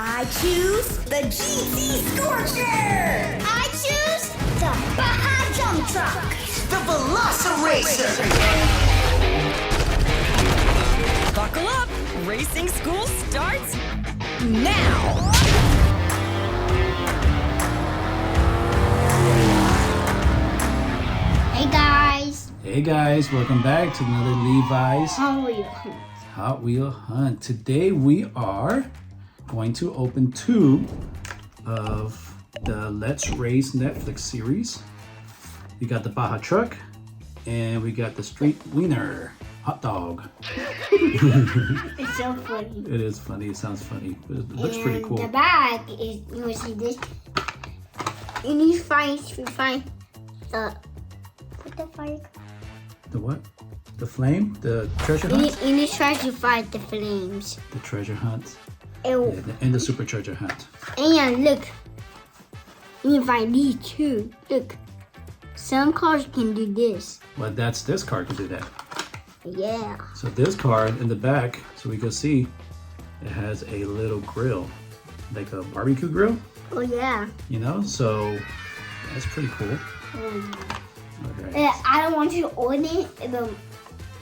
I choose the GT Scorcher. I choose the Baja Truck. The Velociracer! Buckle up! Racing school starts now! Hey guys! Hey guys, welcome back to another Levi's Hot Wheel Hunt. Hunt. Today we are going to open 2 of the Let's Race Netflix series. We got the Baja Truck and we got the Street Wiener hot dog. It's so funny. It is funny, it sounds funny, but it looks And pretty cool. the bag is, you want to see this? You need to find what the fire? The what? The flame? The treasure You hunt? need to try to find the flames. The treasure hunt. And, Yeah, and the supercharger hunt. and look, you need to find these too. Look, some cars can do this. Well, this car can do that. Yeah. So this card in the back, so we can see, it has a little grill, like a barbecue grill, Oh yeah. you know? So that's pretty cool. Okay. I don't want you to open it, and then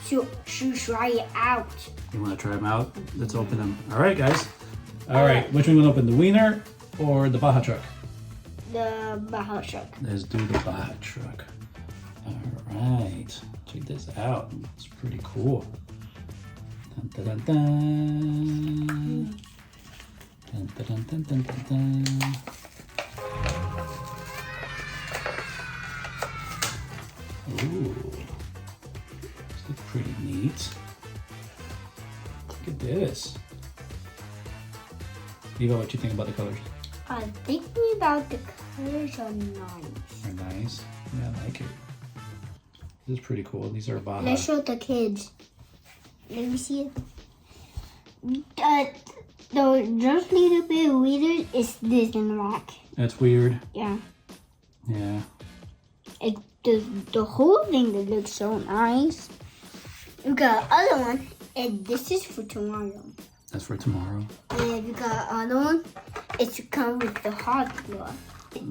to try it out. You want to try them out? Let's open them. All right, guys. All right, which one you want to open, the Wiener or the Baja Truck? The Baja Truck. Let's do the Baja Truck. All right, check this out. It's pretty cool. Dun, dun, dun, dun. Dun, dun, dun, dun, dun, dun, dun. Ooh, this looks pretty neat. Look at this. Levi, what you think about the colors? I'm thinking about the colors are nice. They're nice. Yeah, I like it. This is pretty cool. These are Baja. Let's show the kids. Let me see it. The just little bit weird is this in the back. That's weird. Yeah. Yeah. The whole thing that looks so nice. We got other one, and this is for tomorrow. That's for tomorrow. And we got other one. It's to come with the hot glove.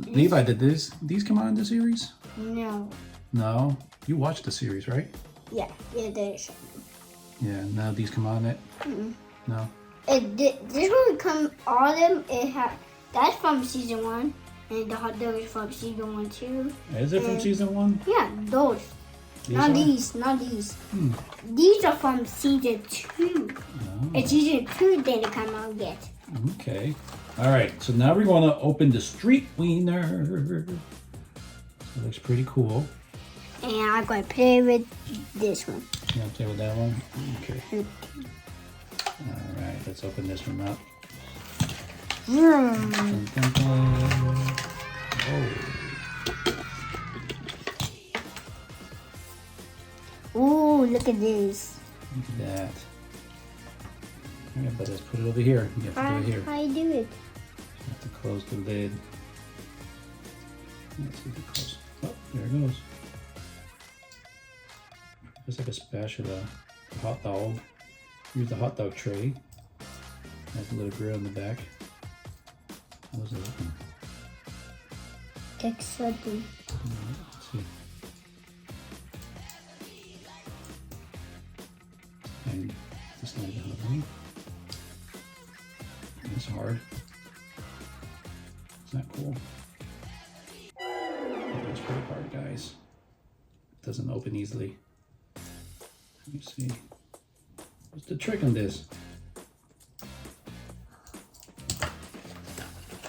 Levi, did these come out in the series? No. No. You watched the series, right? Yeah, there's. Yeah. Now these come out in it. No. This one come all of them. That's from season 1, and the hot dog is from season 1 too. Is it from season 1? Yeah, those. Not these. These are from season 2. Oh. And season 2 didn't come out yet. Okay. All right. So now we're going to open the Street Wiener. It looks pretty cool. And I'm going to play with this one. You want to play with that one? Okay. All right. Let's open this one up. Vroom. Dun, dun, dun. Oh, Ooh, look at this. look at that. All right, but let's put it over here. You have to do it here. How you do it? You have to close the lid. Let's see if it close. Oh, there it goes. It's like a spatula. A hot dog. Use the hot dog tray. Has a little grill in the back. How does it open? Exciting. Let's see. And this not the hot dog. It's hard. It's not cool. It's pretty hard, guys. It doesn't open easily. Let me see. What's the trick on this?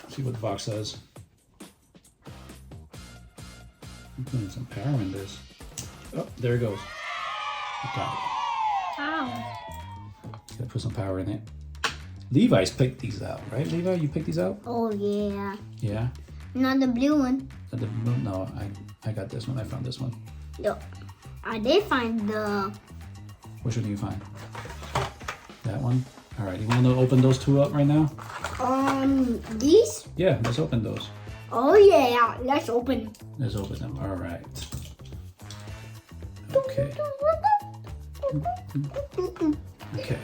See what the box says. I'm putting some power in this. Oh, there it goes. I got it. Ow. Gotta put some power in it. Levi's picked these out, right? Levi, you picked these out? Oh, yeah. Yeah. Not the blue one. No, I got this one. I found this one. No. I did find the... Which one do you find? That one? All right, you want to open those 2 up right now? These? Yeah, let's open those. Oh, yeah. Let's open. Let's open them. All right. Okay. Okay.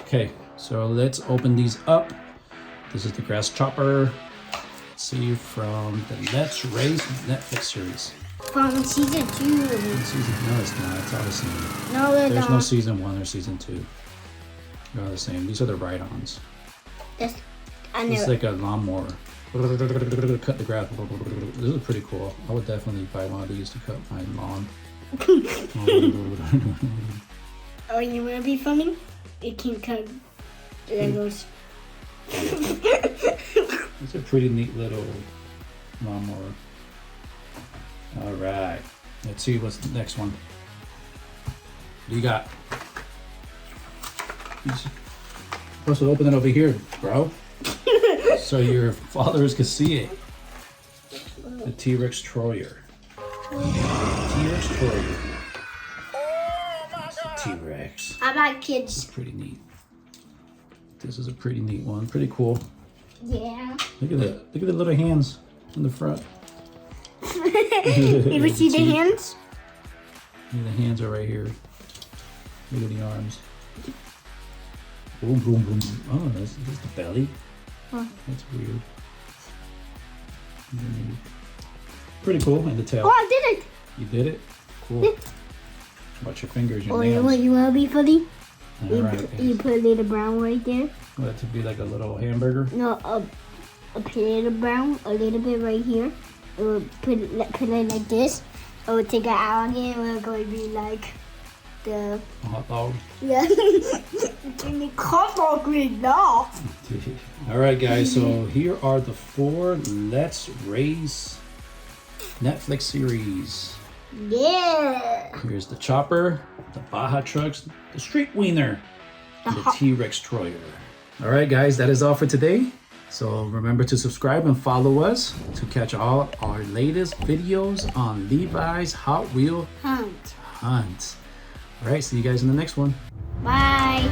Okay, so let's open these up. This is the grass chopper. See from the Let's Race Netflix series. From season 2. No, it's not. It's all the same. No, they're There's no not. season 1 or season 2. They're all the same. These are the ride-ons. I It's know. like a lawnmower. Cut the grass. This is pretty cool. I would definitely buy one of these to cut my lawn. Oh, you want to be funny? It can cut Legos. It's a pretty neat little lawnmower. All right. Let's see what's the next one. What do you got? You're supposed to open it over here, bro. So your followers can see it. The T-Rextroyer. T-Rextroyer. T-Rex. I like kids. Pretty neat. This is a pretty neat one. Pretty cool. Yeah. Look at that. Look at the little hands in the front. You ever see the hands? Look at the hands are right here. Look at the arms. Boom, boom, boom. Oh, that's the belly. Huh. That's weird. Pretty cool. And the tail. Oh, I did it. You did it? Cool. Watch your fingers, your Oh, nails. you want to be funny? All right. You put a little brown right there. That to be like a little hamburger. No, a potato brown, a little bit right here. It will put it like this. It will take it out again. It will going to be like the A hot dog. yeah. Give me hot green now. All right, guys. So here are the 4 Let's Race Netflix series. Yeah. Here's the Chopper, the Baja Trucks, the Street Wiener, and the T-Rextroyer. All right, guys, that is all for today. So remember to subscribe and follow us to catch all our latest videos on Levi's Hot Wheel Hunt. Hunt. All right, see you guys in the next one. Bye.